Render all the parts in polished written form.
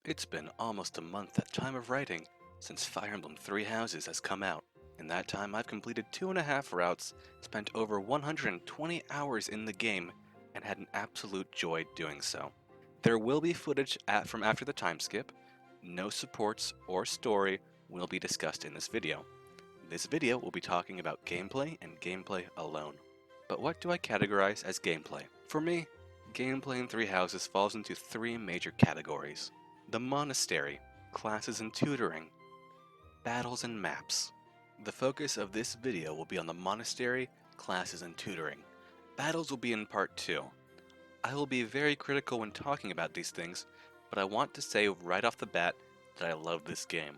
It's been almost a month at time of writing since Fire Emblem Three Houses has come out. In that time, I've completed 2.5 routes, spent over 120 hours in the game, and had an absolute joy doing so. There will be footage from after the time skip. No supports or story will be discussed in this video. This video will be talking about gameplay and gameplay alone. But what do I categorize as gameplay? For me, gameplay in Three Houses falls into three major categories: the monastery, classes and tutoring, battles and maps. The focus of this video will be on the monastery, classes and tutoring. Battles will be in part 2. I will be very critical when talking about these things, but I want to say right off the bat that I love this game.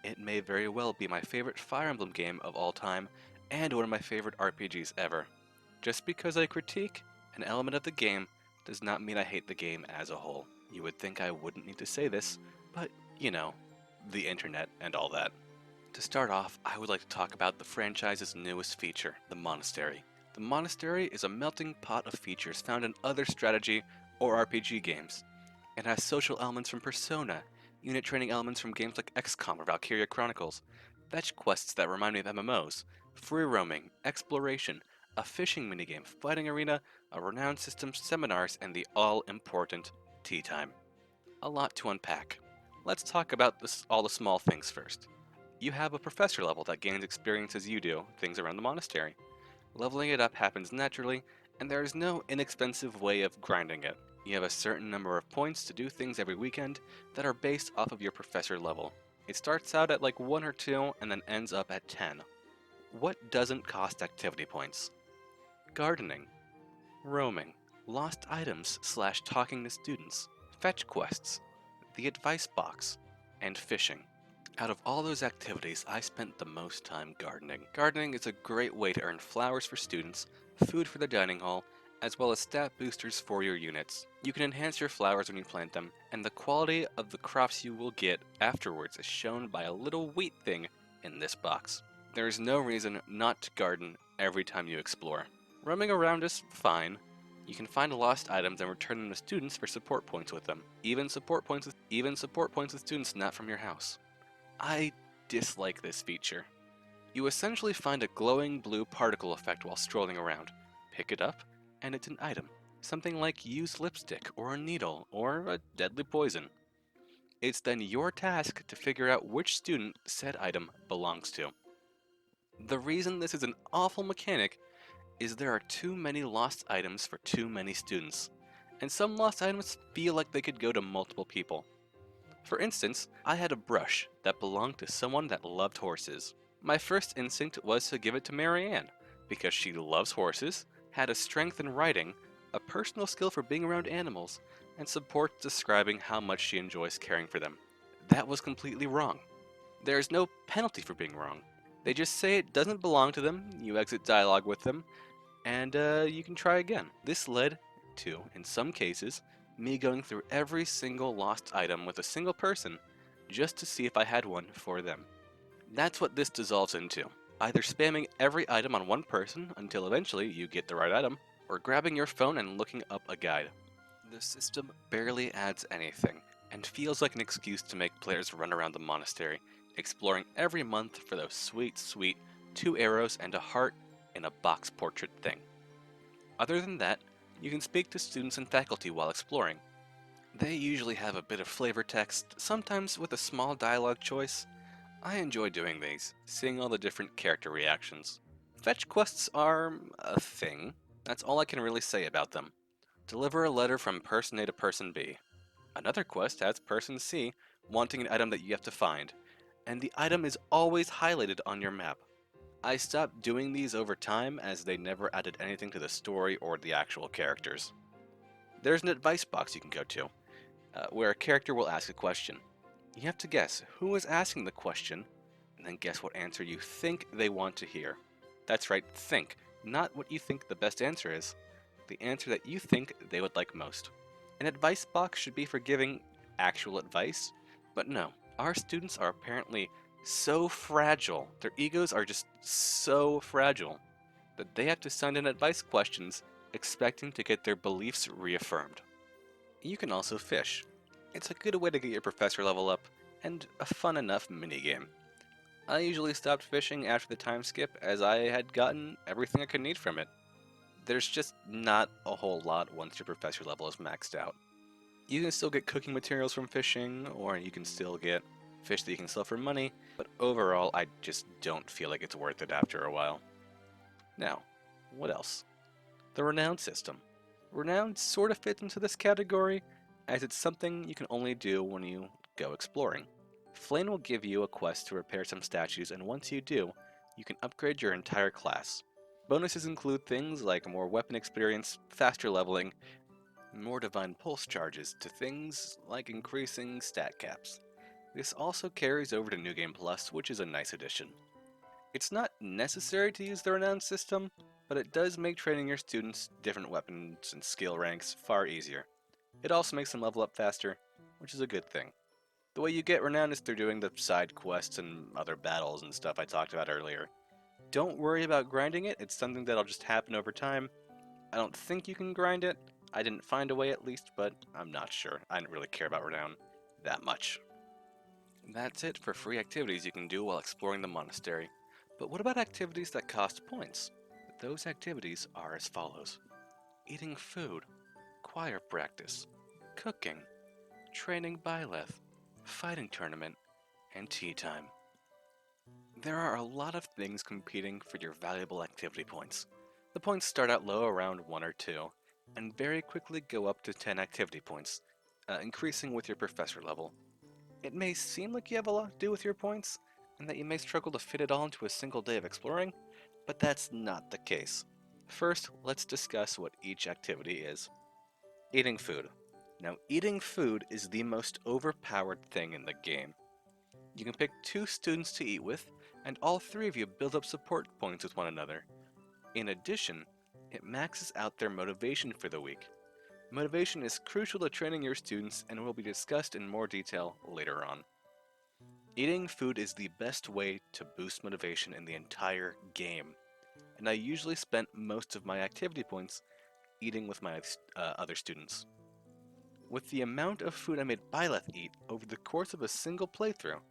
It may very well be my favorite Fire Emblem game of all time, and one of my favorite RPGs ever. Just because I critique an element of the game does not mean I hate the game as a whole. You would think I wouldn't need to say this, but, you know, the internet and all that. To start off, I would like to talk about the franchise's newest feature, the Monastery. The Monastery is a melting pot of features found in other strategy or RPG games. It has social elements from Persona, unit training elements from games like XCOM or Valkyria Chronicles, fetch quests that remind me of MMOs, free roaming, exploration, a fishing minigame, fighting arena, a renowned system, seminars, and the all-important tea time. A lot to unpack. Let's talk about all the small things first. You have a professor level that gains experience as you do things around the monastery. Leveling it up happens naturally, and there is no inexpensive way of grinding it. You have a certain number of points to do things every weekend that are based off of your professor level. It starts out at like 1 or 2 and then ends up at 10. What doesn't cost activity points? Gardening, roaming, lost items / talking to students, fetch quests, the advice box, and fishing. Out of all those activities, I spent the most time gardening. Gardening is a great way to earn flowers for students, food for the dining hall, as well as stat boosters for your units. You can enhance your flowers when you plant them, and the quality of the crops you will get afterwards is shown by a little wheat thing in this box. There is no reason not to garden every time you explore. Roaming around is fine. You can find lost items and return them to students for support points with them. Even support points with students not from your house. I dislike this feature. You essentially find a glowing blue particle effect while strolling around. Pick it up, and it's an item. Something like used lipstick, or a needle, or a deadly poison. It's then your task to figure out which student said item belongs to. The reason this is an awful mechanic is there are too many lost items for too many students, and some lost items feel like they could go to multiple people. For instance, I had a brush that belonged to someone that loved horses. My first instinct was to give it to Marianne, because she loves horses, had a strength in writing, a personal skill for being around animals, and supports describing how much she enjoys caring for them. That was completely wrong. There is no penalty for being wrong. They just say it doesn't belong to them, you exit dialogue with them, and you can try again. This led to, in some cases, me going through every single lost item with a single person just to see if I had one for them. That's what this dissolves into. Either spamming every item on one person until eventually you get the right item, or grabbing your phone and looking up a guide. The system barely adds anything, and feels like an excuse to make players run around the monastery, exploring every month for those sweet 2 arrows and a heart in a box portrait thing. Other than that, you can speak to students and faculty while exploring. They usually have a bit of flavor text, sometimes with a small dialogue choice. I enjoy doing these, seeing all the different character reactions. Fetch quests are a thing. That's all I can really say about them. Deliver a letter from person A to person B. Another quest has person C wanting an item that you have to find, and the item is always highlighted on your map. I stopped doing these over time as they never added anything to the story or the actual characters. There's an advice box you can go to, where a character will ask a question. You have to guess who is asking the question, and then guess what answer you think they want to hear. That's right, think, not what you think the best answer is, the answer that you think they would like most. An advice box should be for giving actual advice, but no, our students are apparently so fragile, their egos are just so fragile, that they have to send in advice questions expecting to get their beliefs reaffirmed. You can also fish. It's a good way to get your professor level up, and a fun enough minigame. I usually stopped fishing after the time skip as I had gotten everything I could need from it. There's just not a whole lot once your professor level is maxed out. You can still get cooking materials from fishing, or you can still get fish that you can sell for money, but overall I just don't feel like it's worth it after a while. Now, what else? The Renown system. Renown sort of fits into this category, as it's something you can only do when you go exploring. Flame will give you a quest to repair some statues, and once you do, you can upgrade your entire class. Bonuses include things like more weapon experience, faster leveling, more divine pulse charges, to things like increasing stat caps. This also carries over to New Game Plus, which is a nice addition. It's not necessary to use the Renown system, but it does make training your students different weapons and skill ranks far easier. It also makes them level up faster, which is a good thing. The way you get Renown is through doing the side quests and other battles and stuff I talked about earlier. Don't worry about grinding it, it's something that'll just happen over time. I don't think you can grind it. I didn't find a way at least, but I'm not sure. I didn't really care about Renown that much. That's it for free activities you can do while exploring the monastery. But what about activities that cost points? Those activities are as follows: eating food, choir practice, cooking, training Byleth, fighting tournament, and tea time. There are a lot of things competing for your valuable activity points. The points start out low around 1 or 2, and very quickly go up to 10 activity points, increasing with your professor level. It may seem like you have a lot to do with your points, and that you may struggle to fit it all into a single day of exploring, but that's not the case. First, let's discuss what each activity is. Eating food. Now, eating food is the most overpowered thing in the game. You can pick 2 students to eat with, and all 3 of you build up support points with one another. In addition, it maxes out their motivation for the week. Motivation is crucial to training your students and will be discussed in more detail later on. Eating food is the best way to boost motivation in the entire game, and I usually spent most of my activity points eating with my other students. With the amount of food I made Byleth eat over the course of a single playthrough,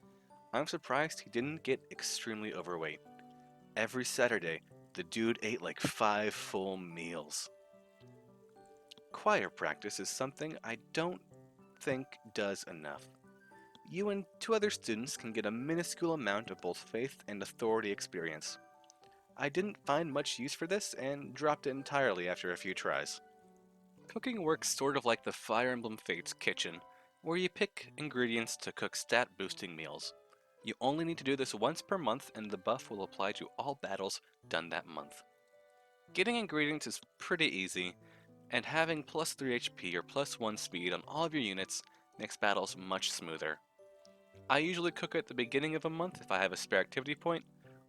I'm surprised he didn't get extremely overweight. Every Saturday, the dude ate like 5 full meals. Choir practice is something I don't think does enough. You and 2 other students can get a minuscule amount of both faith and authority experience. I didn't find much use for this and dropped it entirely after a few tries. Cooking works sort of like the Fire Emblem Fates kitchen, where you pick ingredients to cook stat boosting meals. You only need to do this once per month and the buff will apply to all battles done that month. Getting ingredients is pretty easy, and having plus 3 HP or plus 1 speed on all of your units makes battles much smoother. I usually cook at the beginning of a month if I have a spare activity point,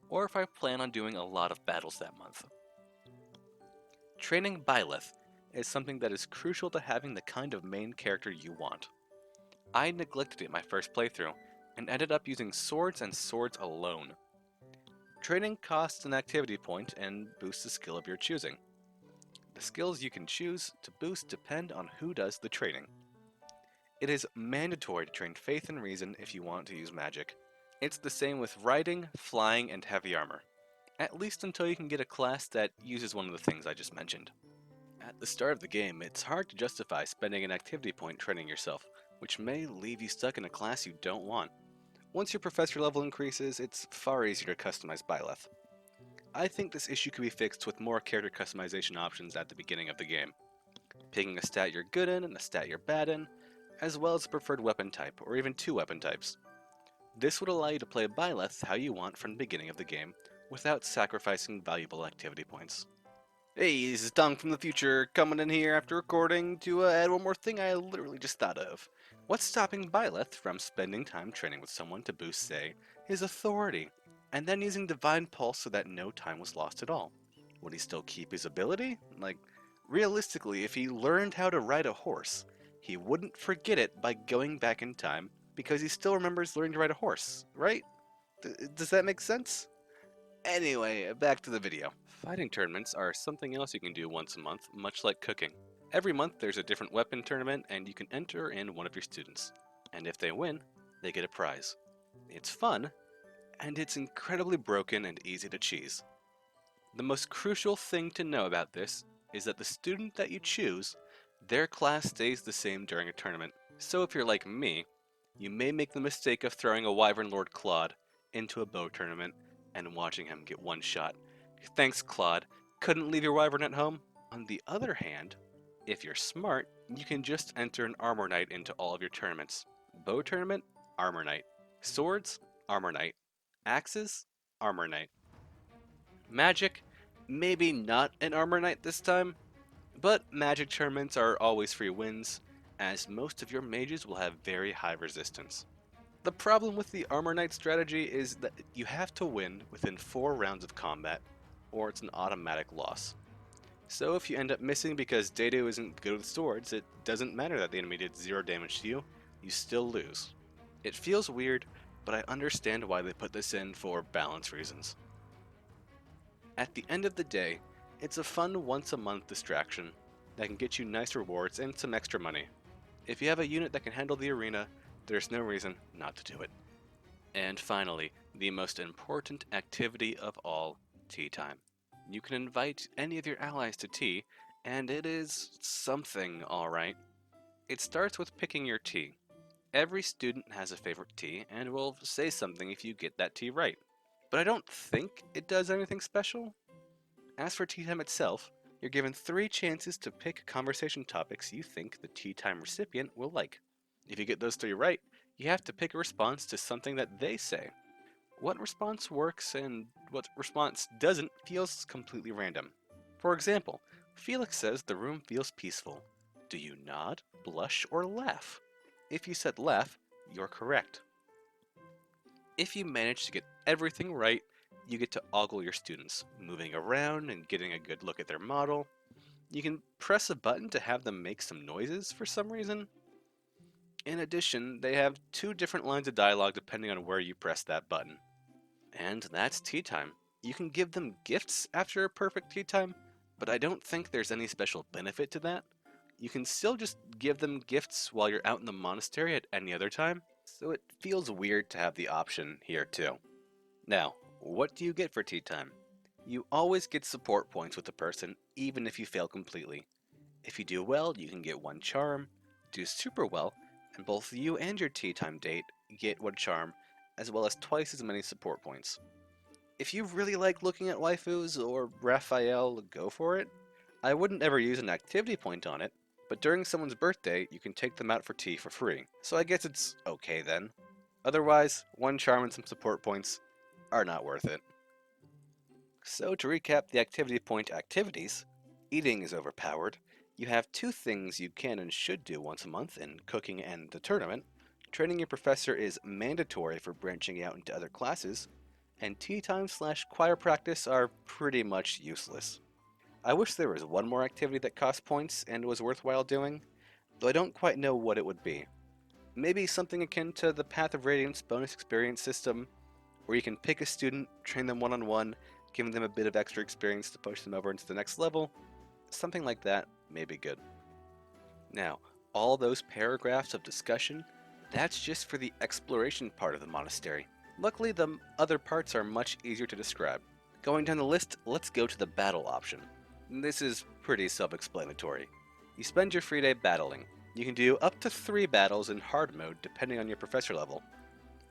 or if I plan on doing a lot of battles that month. Training Byleth is something that is crucial to having the kind of main character you want. I neglected it my first playthrough, and ended up using swords and swords alone. Training costs an activity point and boosts a skill of your choosing. The skills you can choose to boost depend on who does the training. It is mandatory to train Faith and Reason if you want to use magic. It's the same with riding, flying, and heavy armor, at least until you can get a class that uses one of the things I just mentioned. At the start of the game, it's hard to justify spending an activity point training yourself, which may leave you stuck in a class you don't want. Once your professor level increases, it's far easier to customize Byleth. I think this issue could be fixed with more character customization options at the beginning of the game. Picking a stat you're good in and a stat you're bad in, as well as a preferred weapon type, or even 2 weapon types. This would allow you to play Byleth how you want from the beginning of the game, without sacrificing valuable activity points. Hey, this is Tom from the future, coming in here after recording to add one more thing I literally just thought of. What's stopping Byleth from spending time training with someone to boost, say, his authority, and then using Divine Pulse so that no time was lost at all? Would he still keep his ability? Like, realistically, if he learned how to ride a horse, he wouldn't forget it by going back in time because he still remembers learning to ride a horse, right? Does that make sense? Anyway, back to the video. Fighting tournaments are something else you can do once a month, much like cooking. Every month there's a different weapon tournament and you can enter in one of your students. And if they win, they get a prize. It's fun, and it's incredibly broken and easy to cheese. The most crucial thing to know about this is that the student that you choose, their class stays the same during a tournament. So if you're like me, you may make the mistake of throwing a Wyvern Lord Claude into a bow tournament and watching him get one shot. Thanks, Claude. Couldn't leave your Wyvern at home? On the other hand, if you're smart, you can just enter an Armor Knight into all of your tournaments. Bow tournament, Armor Knight. Swords, Armor Knight. Axes, Armor Knight. Magic, maybe not an Armor Knight this time, but magic tournaments are always free wins, as most of your mages will have very high resistance. The problem with the Armor Knight strategy is that you have to win within 4 rounds of combat, or it's an automatic loss. So if you end up missing because Dado isn't good with swords, it doesn't matter that the enemy did 0 damage to you, you still lose. It feels weird, but I understand why they put this in for balance reasons. At the end of the day, it's a fun once-a-month distraction that can get you nice rewards and some extra money. If you have a unit that can handle the arena, there's no reason not to do it. And finally, the most important activity of all, tea time. You can invite any of your allies to tea, and it is something, alright. It starts with picking your tea. Every student has a favorite tea, and will say something if you get that tea right. But I don't think it does anything special. As for tea time itself, you're given 3 chances to pick conversation topics you think the tea time recipient will like. If you get those 3 right, you have to pick a response to something that they say. What response works and what response doesn't feels completely random. For example, Felix says the room feels peaceful. Do you nod, blush, or laugh? If you said laugh, you're correct. If you manage to get everything right, you get to ogle your students, moving around and getting a good look at their model. You can press a button to have them make some noises for some reason. In addition, they have 2 different lines of dialogue depending on where you press that button. And that's tea time. You can give them gifts after a perfect tea time, but I don't think there's any special benefit to that. You can still just give them gifts while you're out in the monastery at any other time, so it feels weird to have the option here too. Now, what do you get for tea time? You always get support points with the person, even if you fail completely. If you do well, you can get 1 charm, do super well, and both you and your tea time date get 1 charm, as well as twice as many support points. If you really like looking at waifus or Raphael, go for it. I wouldn't ever use an activity point on it, but during someone's birthday, you can take them out for tea for free, so I guess it's okay then. Otherwise, 1 charm and some support points are not worth it. So to recap the activity point activities, eating is overpowered. You have 2 things you can and should do once a month in cooking and the tournament. Training your professor is mandatory for branching out into other classes, and tea time / choir practice are pretty much useless. I wish there was one more activity that cost points and was worthwhile doing, though I don't quite know what it would be. Maybe something akin to the Path of Radiance bonus experience system, where you can pick a student, train them one-on-one, giving them a bit of extra experience to push them over into the next level. Something like that may be good. Now, all those paragraphs of discussion, that's just for the exploration part of the monastery. Luckily, the other parts are much easier to describe. Going down the list, let's go to the battle option. This is pretty self-explanatory. You spend your free day battling. You can do up to 3 battles in hard mode depending on your professor level.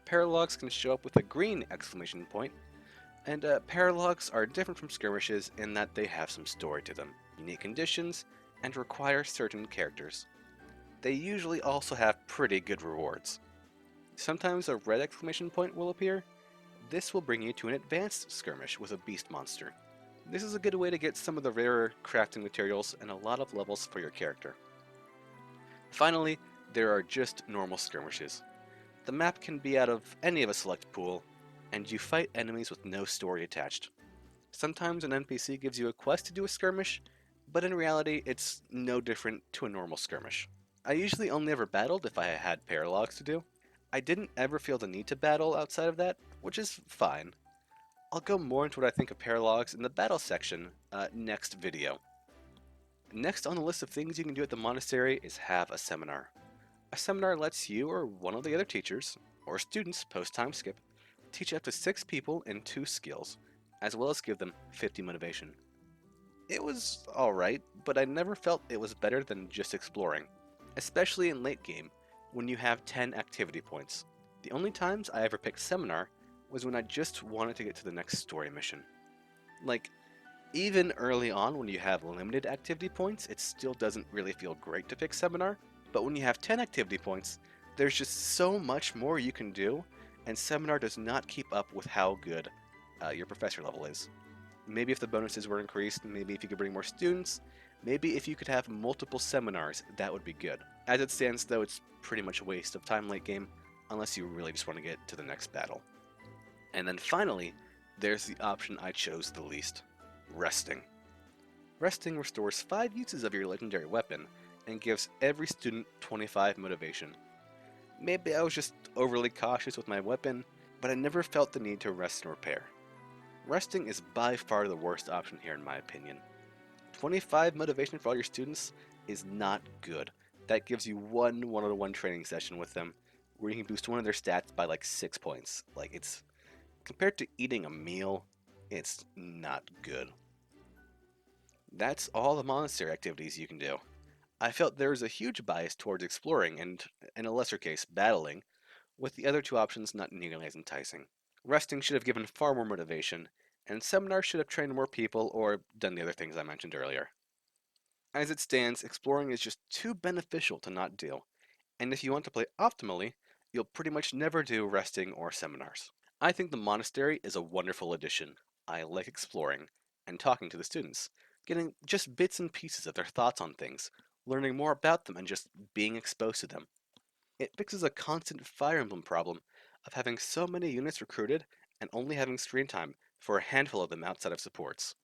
Paralogs can show up with a green exclamation point, and paralogs are different from skirmishes in that they have some story to them, unique conditions, and require certain characters. They usually also have pretty good rewards. Sometimes a red exclamation point will appear. This will bring you to an advanced skirmish with a beast monster. This is a good way to get some of the rarer crafting materials and a lot of levels for your character. Finally, there are just normal skirmishes. The map can be out of any of a select pool, and you fight enemies with no story attached. Sometimes an NPC gives you a quest to do a skirmish, but in reality it's no different to a normal skirmish. I usually only ever battled if I had paralogs to do. I didn't ever feel the need to battle outside of that, which is fine. I'll go more into what I think of paralogs in the battle section next video. Next on the list of things you can do at the monastery is have a seminar. A seminar lets you or one of the other teachers, or students post time skip, teach up to 6 people in 2 skills, as well as give them 50 motivation. It was alright, but I never felt it was better than just exploring, especially in late game when you have 10 activity points. The only times I ever picked seminar was when I just wanted to get to the next story mission. Like, even early on when you have limited activity points, it still doesn't really feel great to pick seminar, but when you have 10 activity points, there's just so much more you can do, and seminar does not keep up with how good your professor level is. Maybe if the bonuses were increased, maybe if you could bring more students, maybe if you could have multiple seminars, that would be good. As it stands though, it's pretty much a waste of time late game, unless you really just want to get to the next battle. And then finally, there's the option I chose the least, resting. Resting restores 5 uses of your legendary weapon, and gives every student 25 motivation. Maybe I was just overly cautious with my weapon, but I never felt the need to rest and repair. Resting is by far the worst option here in my opinion. 25 motivation for all your students is not good. That gives you one one-on-one training session with them where you can boost one of their stats by like 6 points. Like, it's compared to eating a meal, it's not good. That's all the monastery activities you can do. I felt there was a huge bias towards exploring and, in a lesser case, battling, with the other 2 options not nearly as enticing. Resting should have given far more motivation, and Seminar should have trained more people or done the other things I mentioned earlier. As it stands, exploring is just too beneficial to not do, and if you want to play optimally, you'll pretty much never do resting or seminars. I think the monastery is a wonderful addition. I like exploring and talking to the students, getting just bits and pieces of their thoughts on things, learning more about them and just being exposed to them. It fixes a constant Fire Emblem problem of having so many units recruited and only having screen time for a handful of them outside of supports.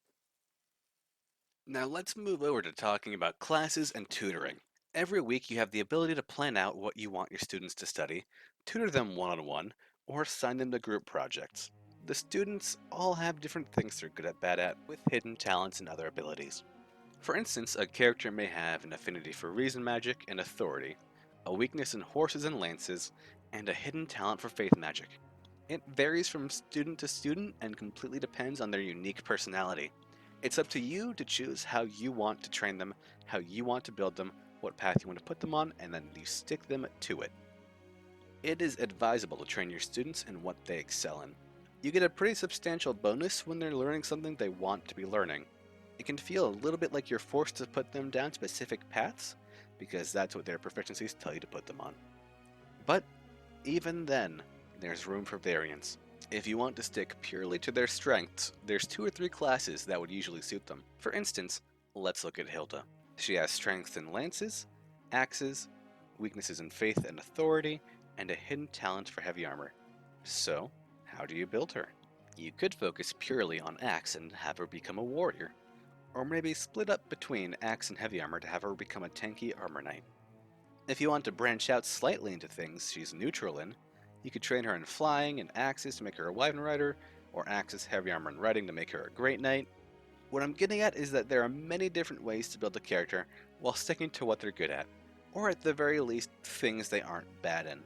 Now let's move over to talking about classes and tutoring. Every week you have the ability to plan out what you want your students to study, tutor them one-on-one, or assign them to group projects. The students all have different things they're good at, bad at, with hidden talents and other abilities. For instance, a character may have an affinity for reason magic and authority, a weakness in horses and lances, and a hidden talent for faith magic. It varies from student to student and completely depends on their unique personality. It's up to you to choose how you want to train them, how you want to build them, what path you want to put them on, and then you stick them to it. It is advisable to train your students in what they excel in. You get a pretty substantial bonus when they're learning something they want to be learning. It can feel a little bit like you're forced to put them down specific paths, because that's what their proficiencies tell you to put them on. But even then, there's room for variance. If you want to stick purely to their strengths, there's 2 or 3 classes that would usually suit them. For instance, let's look at Hilda. She has strengths in lances, axes, weaknesses in faith and authority, and a hidden talent for heavy armor. So, how do you build her? You could focus purely on axe and have her become a warrior, or maybe split up between axe and heavy armor to have her become a tanky armor knight. If you want to branch out slightly into things she's neutral in, you could train her in flying and axes to make her a wyvern rider, or axes, heavy armor, and riding to make her a great knight. What I'm getting at is that there are many different ways to build a character while sticking to what they're good at, or at the very least, things they aren't bad in.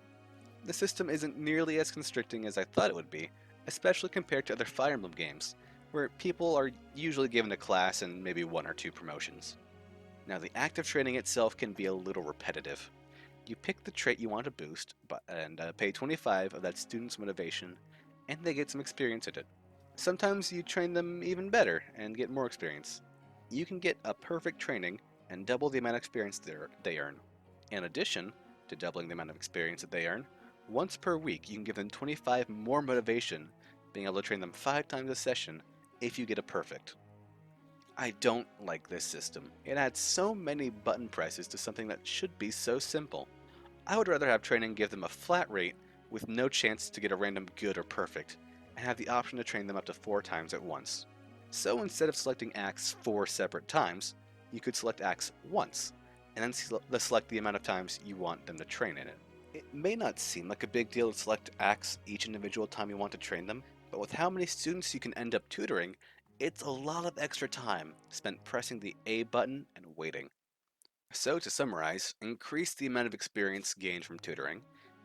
The system isn't nearly as constricting as I thought it would be, especially compared to other Fire Emblem games, where people are usually given a class and maybe 1 or 2 promotions. Now, the act of training itself can be a little repetitive. You pick the trait you want to boost and pay 25 of that student's motivation, and they get some experience at it. Sometimes you train them even better and get more experience. You can get a perfect training and double the amount of experience they earn. In addition to doubling the amount of experience that they earn, once per week you can give them 25 more motivation, being able to train them 5 times a session if you get a perfect. I don't like this system. It adds so many button presses to something that should be so simple. I would rather have training give them a flat rate with no chance to get a random good or perfect, and have the option to train them up to 4 times at once. So instead of selecting Axe 4 separate times, you could select Axe once, and then select the amount of times you want them to train in it. It may not seem like a big deal to select Axe each individual time you want to train them, but with how many students you can end up tutoring, it's a lot of extra time spent pressing the A button and waiting. So to summarize, increase the amount of experience gained from tutoring,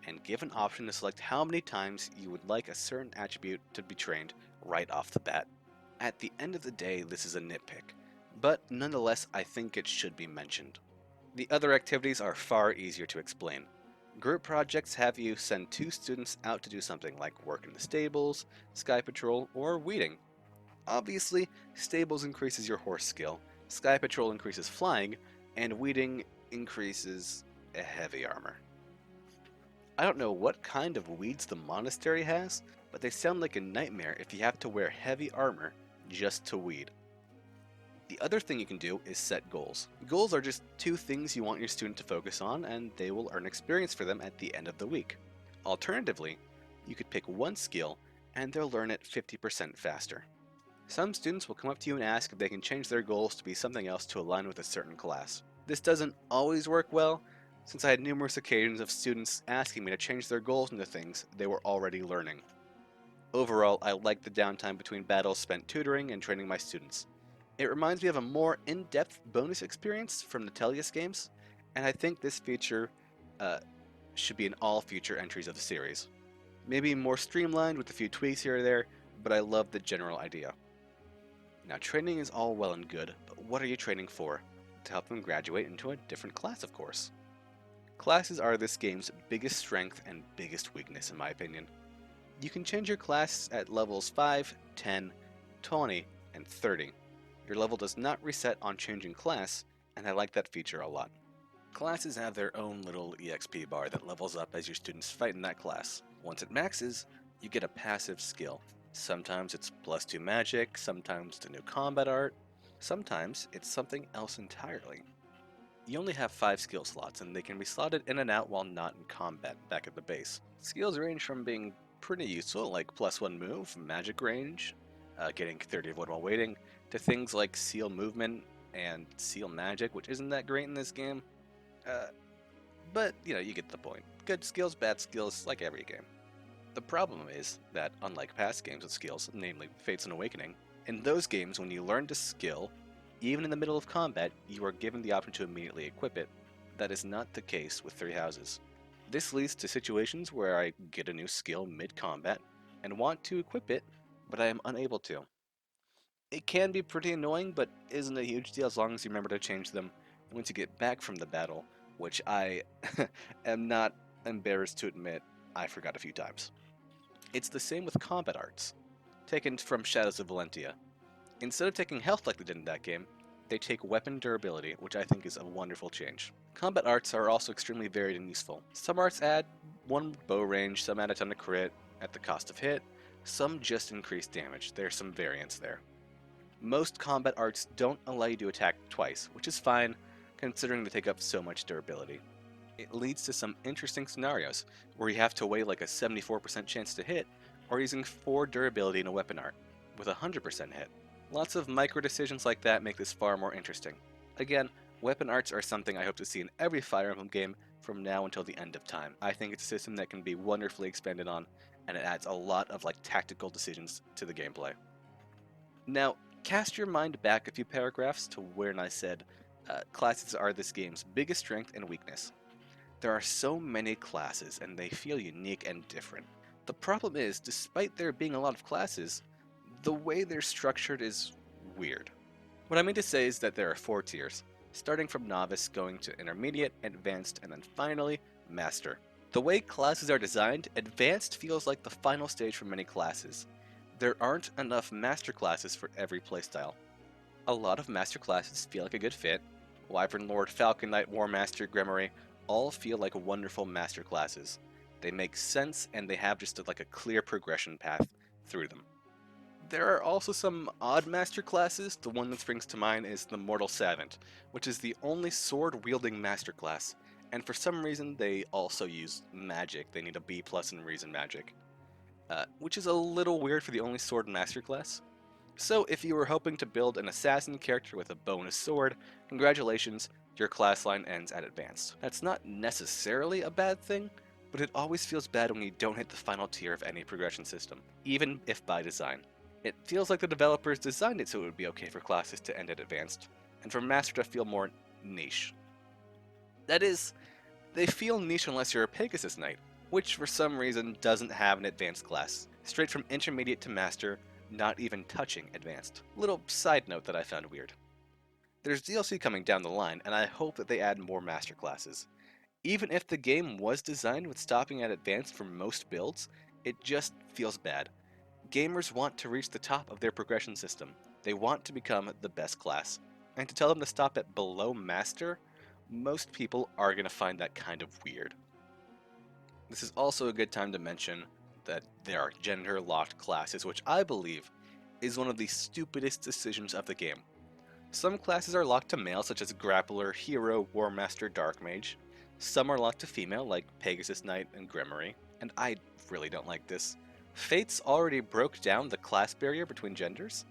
and give an option to select how many times you would like a certain attribute to be trained right off the bat. At the end of the day, this is a nitpick, but nonetheless I think it should be mentioned. The other activities are far easier to explain. Group projects have you send 2 students out to do something like work in the stables, sky patrol, or weeding. Obviously, stables increases your horse skill, sky patrol increases flying, and weeding increases heavy armor. I don't know what kind of weeds the monastery has, but they sound like a nightmare if you have to wear heavy armor just to weed. The other thing you can do is set goals. Goals are just 2 things you want your student to focus on, and they will earn experience for them at the end of the week. Alternatively, you could pick 1 skill, and they'll learn it 50% faster. Some students will come up to you and ask if they can change their goals to be something else to align with a certain class. This doesn't always work well, since I had numerous occasions of students asking me to change their goals into things they were already learning. Overall, I like the downtime between battles spent tutoring and training my students. It reminds me of a more in-depth bonus experience from the Tellius games, and I think this feature should be in all future entries of the series. Maybe more streamlined with a few tweaks here or there, but I love the general idea. Now, training is all well and good, but what are you training for? To help them graduate into a different class, of course. Classes are this game's biggest strength and biggest weakness, in my opinion. You can change your class at levels 5, 10, 20, and 30. Your level does not reset on changing class, and I like that feature a lot. Classes have their own little EXP bar that levels up as your students fight in that class. Once it maxes, you get a passive skill. Sometimes it's +2 magic, sometimes the new combat art, sometimes it's something else entirely. You only have 5 skill slots, and they can be slotted in and out while not in combat back at the base. Skills range from being pretty useful, like +1 move, magic range, getting 30 of wood while waiting, to things like seal movement and seal magic, which isn't that great in this game. But, you get the point. Good skills, bad skills, like every game. The problem is that, unlike past games with skills, namely Fates and Awakening, in those games when you learn to skill, even in the middle of combat, you are given the option to immediately equip it. That is not the case with Three Houses. This leads to situations where I get a new skill mid-combat and want to equip it, but I am unable to. It can be pretty annoying, but isn't a huge deal as long as you remember to change them once you get back from the battle, which I am not embarrassed to admit I forgot a few times. It's the same with combat arts, taken from Shadows of Valentia. Instead of taking health like they did in that game, they take weapon durability, which I think is a wonderful change. Combat arts are also extremely varied and useful. Some arts add 1 bow range, some add a ton of crit at the cost of hit, some just increase damage. There's some variance there. Most combat arts don't allow you to attack twice, which is fine, considering they take up so much durability. It leads to some interesting scenarios, where you have to weigh like a 74% chance to hit, or using 4 durability in a weapon art, with a 100% hit. Lots of micro decisions like that make this far more interesting. Again, weapon arts are something I hope to see in every Fire Emblem game from now until the end of time. I think it's a system that can be wonderfully expanded on, and it adds a lot of tactical decisions to the gameplay. Now, cast your mind back a few paragraphs to when I said classes are this game's biggest strength and weakness. There are so many classes, and they feel unique and different. The problem is, despite there being a lot of classes, the way they're structured is weird. What I mean to say is that there are 4 tiers, starting from novice, going to intermediate, advanced, and then finally, master. The way classes are designed, advanced feels like the final stage for many classes. There aren't enough master classes for every playstyle. A lot of master classes feel like a good fit. Wyvern Lord, Falcon Knight, War Master, Gremory all feel like wonderful master classes. They make sense, and they have just a clear progression path through them. There are also some odd master classes. The one that springs to mind is the Mortal Savant, which is the only sword-wielding master class, and for some reason they also use magic. They need a B+ in Reason Magic, which is a little weird for the only sword master class. So if you were hoping to build an assassin character with a bonus sword, congratulations, your class line ends at Advanced. That's not necessarily a bad thing, but it always feels bad when you don't hit the final tier of any progression system, even if by design. It feels like the developers designed it so it would be okay for classes to end at Advanced, and for Master to feel more niche. That is, they feel niche unless you're a Pegasus Knight, which for some reason doesn't have an advanced class. Straight from intermediate to master, not even touching advanced. Little side note that I found weird. There's DLC coming down the line, and I hope that they add more master classes. Even if the game was designed with stopping at advanced for most builds, it just feels bad. Gamers want to reach the top of their progression system. They want to become the best class. And to tell them to stop at below master, most people are going to find that kind of weird. This is also a good time to mention that there are gender-locked classes, which I believe is one of the stupidest decisions of the game. Some classes are locked to male, such as Grappler, Hero, War Master, Dark Mage. Some are locked to female, like Pegasus Knight and Grimory, and I really don't like this. Fates already broke down the class barrier between genders.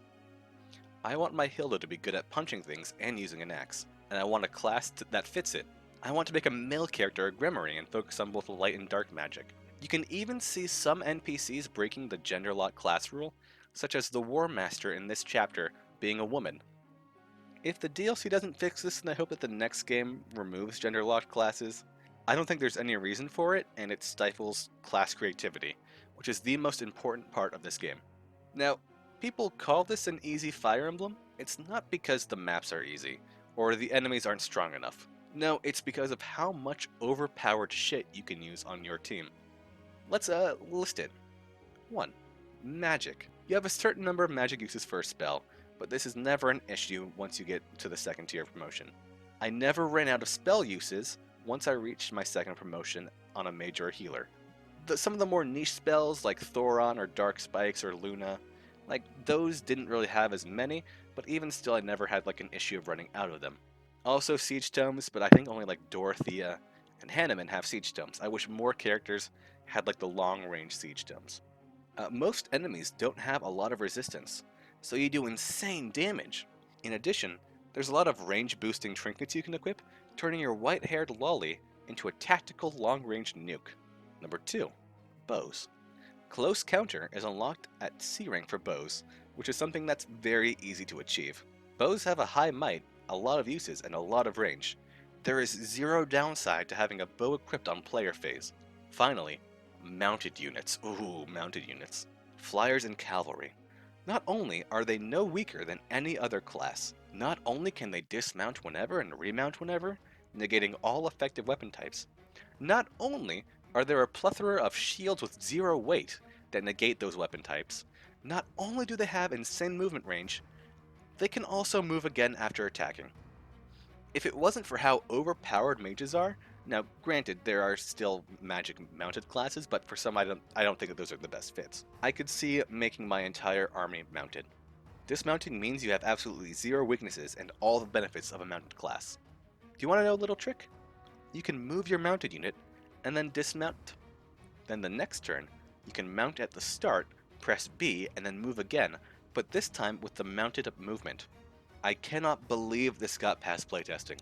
I want my Hilda to be good at punching things and using an axe, and I want a class that fits it. I want to make a male character a Grimory and focus on both light and dark magic. You can even see some NPCs breaking the gender lock class rule, such as the War Master in this chapter being a woman. If the DLC doesn't fix this, then I hope that the next game removes gender locked classes. I don't think there's any reason for it, and it stifles class creativity, which is the most important part of this game. Now, people call this an easy Fire Emblem. It's not because the maps are easy, or the enemies aren't strong enough. No, it's because of how much overpowered shit you can use on your team. Let's list it. 1. Magic. You have a certain number of magic uses for a spell, but this is never an issue once you get to the second tier of promotion. I never ran out of spell uses once I reached my second promotion on a mage or healer. Some of the more niche spells like Thoron or Dark Spikes or Luna, like those didn't really have as many, but even still I never had like an issue of running out of them. Also Siege Tomes, but I think only like Dorothea and Hanneman have Siege Tomes. I wish more characters had like the long range Siege Tomes. Most enemies don't have a lot of resistance, so you do insane damage. In addition, there's a lot of range boosting trinkets you can equip, turning your white-haired lolly into a tactical long-range nuke. Number 2. Bows. Close Counter is unlocked at C rank for bows, which is something that's very easy to achieve. Bows have a high might, a lot of uses, and a lot of range. There is zero downside to having a bow equipped on player phase. Finally, mounted units. Ooh, mounted units. Flyers and Cavalry. Not only are they no weaker than any other class, not only can they dismount whenever and remount whenever, negating all effective weapon types, not only are there a plethora of shields with zero weight that negate those weapon types, not only do they have insane movement range, they can also move again after attacking. If it wasn't for how overpowered mages are, now granted there are still magic mounted classes, but for some I don't think that those are the best fits. I could see making my entire army mounted. Dismounting means you have absolutely zero weaknesses and all the benefits of a mounted class. Do you want to know a little trick? You can move your mounted unit and then dismount. Then the next turn, you can mount at the start, press B, and then move again, but this time with the mounted movement. I cannot believe this got past playtesting.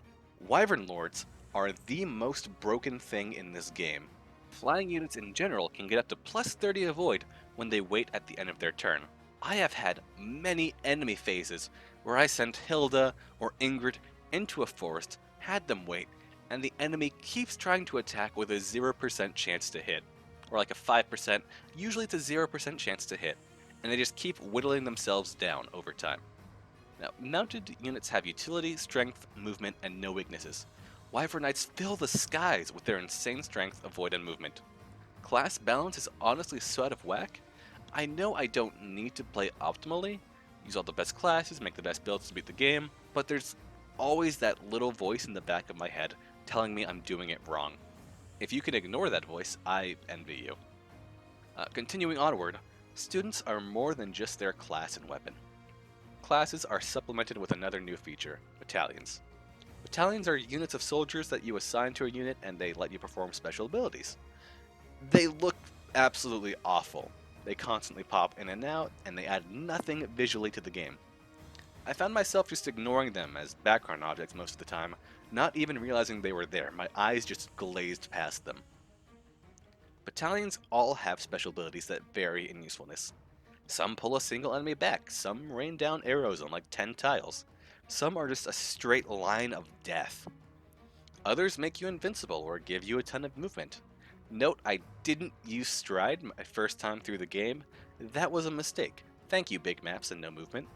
Wyvern Lords are the most broken thing in this game. Flying units in general can get up to plus 30 avoid when they wait at the end of their turn. I have had many enemy phases where I sent Hilda or Ingrid into a forest, had them wait, and the enemy keeps trying to attack with a 0% chance to hit. Or like a 5%, usually it's a 0% chance to hit, and they just keep whittling themselves down over time. Now, mounted units have utility, strength, movement, and no weaknesses. Wyvern Knights fill the skies with their insane strength, avoid, and movement. Class balance is honestly so out of whack. I know I don't need to play optimally, use all the best classes, make the best builds to beat the game, but there's always that little voice in the back of my head telling me I'm doing it wrong. If you can ignore that voice, I envy you. Continuing onward, students are more than just their class and weapon. Classes are supplemented with another new feature, battalions. Battalions are units of soldiers that you assign to a unit and they let you perform special abilities. They look absolutely awful. They constantly pop in and out, and they add nothing visually to the game. I found myself just ignoring them as background objects most of the time, not even realizing they were there. My eyes just glazed past them. Battalions all have special abilities that vary in usefulness. Some pull a single enemy back, some rain down arrows on like 10 tiles. Some are just a straight line of death. Others make you invincible or give you a ton of movement. Note I didn't use stride my first time through the game. That was a mistake. Thank you, big maps and no movement.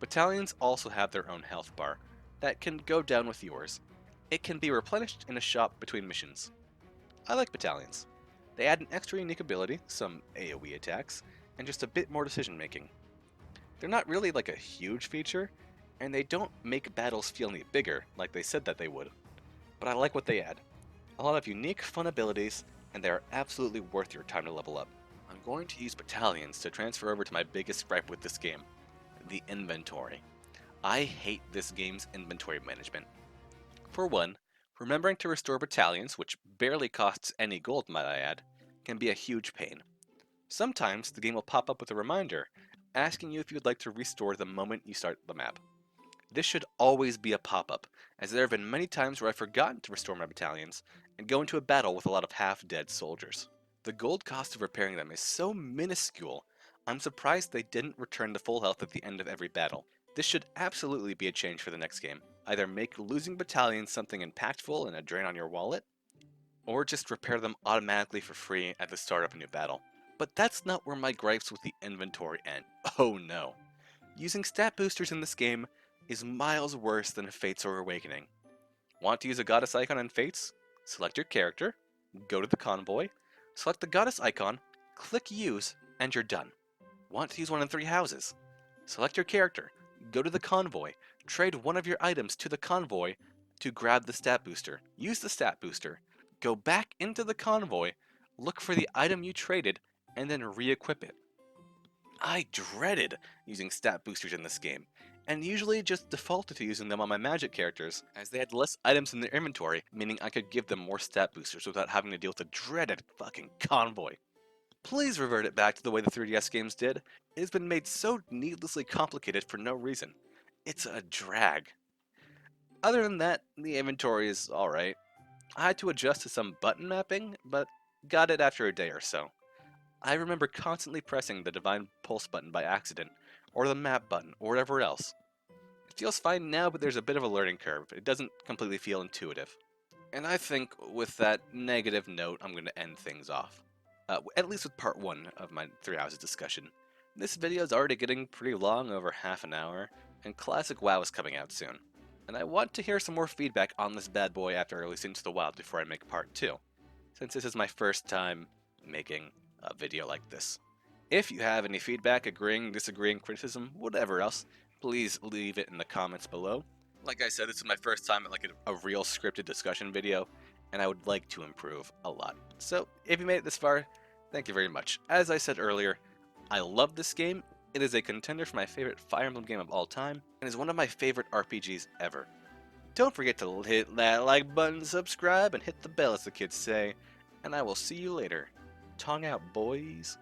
Battalions also have their own health bar that can go down with yours. It can be replenished in a shop between missions. I like battalions. They add an extra unique ability, some AoE attacks, and just a bit more decision making. They're not really like a huge feature, and they don't make battles feel any bigger like they said that they would. But I like what they add. A lot of unique, fun abilities, and they are absolutely worth your time to level up. I'm going to use battalions to transfer over to my biggest gripe with this game, the inventory. I hate this game's inventory management. For one, remembering to restore battalions, which barely costs any gold might I add, can be a huge pain. Sometimes the game will pop up with a reminder, asking you if you would like to restore the moment you start the map. This should always be a pop-up, as there have been many times where I've forgotten to restore my battalions, and go into a battle with a lot of half-dead soldiers. The gold cost of repairing them is so minuscule, I'm surprised they didn't return to full health at the end of every battle. This should absolutely be a change for the next game. Either make losing battalions something impactful and a drain on your wallet, or just repair them automatically for free at the start of a new battle. But that's not where my gripes with the inventory end. Oh no. Using stat boosters in this game is miles worse than Fates or Awakening. Want to use a goddess icon in Fates? Select your character, go to the convoy, select the goddess icon, click use, and you're done. Want to use one in Three Houses? Select your character, go to the convoy, trade one of your items to the convoy to grab the stat booster. Use the stat booster, go back into the convoy, look for the item you traded, and then re-equip it. I dreaded using stat boosters in this game, and usually just defaulted to using them on my magic characters, as they had less items in their inventory, meaning I could give them more stat boosters without having to deal with the dreaded fucking convoy. Please revert it back to the way the 3DS games did. It has been made so needlessly complicated for no reason. It's a drag. Other than that, the inventory is alright. I had to adjust to some button mapping, but got it after a day or so. I remember constantly pressing the Divine Pulse button by accident, or the map button, or whatever else. It feels fine now, but there's a bit of a learning curve. It doesn't completely feel intuitive. And I think with that negative note, I'm going to end things off. At least with part 1 of my Three Houses discussion. This video is already getting pretty long, over half an hour, and Classic WoW is coming out soon. And I want to hear some more feedback on this bad boy after I release Into the Wild before I make part 2, since this is my first time making a video like this. If you have any feedback, agreeing, disagreeing, criticism, whatever else, please leave it in the comments below. Like I said, this is my first time at like a real scripted discussion video, and I would like to improve a lot. So if you made it this far, thank you very much. As I said earlier, I love this game. It is a contender for my favorite Fire Emblem game of all time, and is one of my favorite RPGs ever. Don't forget to hit that like button, subscribe, and hit the bell as the kids say, and I will see you later. Tongue out, boys.